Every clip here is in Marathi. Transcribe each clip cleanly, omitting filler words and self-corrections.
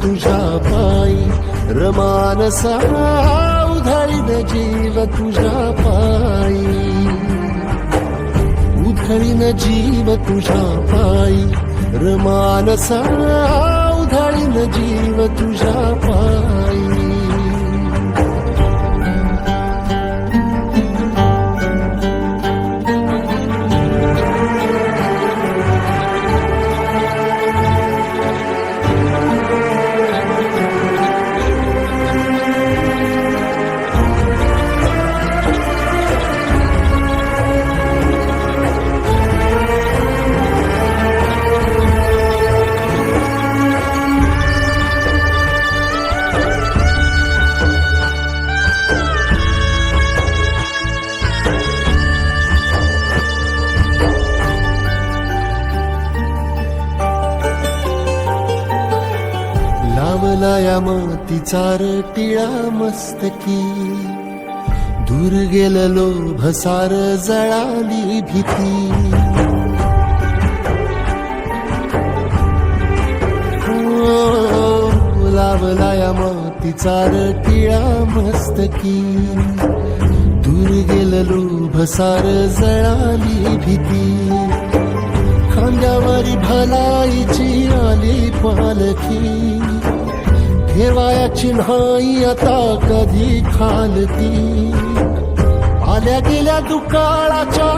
तुझ्या पायी रमानसा उधळीन जीव तुझ्या पायी उधळीन जीव तुझ्या पायी रमानसा उधळीन जीव तुझ्या पायी लावलाया मातीचा टिळा मस्तकी दूर गेलो भसार जळाली भीती लावलाया मातीचा टिळा मस्तकी दूर गेलो भसार जळाली भीती खांद्यावरी भलाईची आली पालखी ठेवायाची नाही आता कधी खालती आल्या गेल्या दुकाळाच्या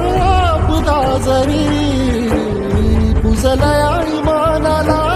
बुधा जरी पुजलया मानाला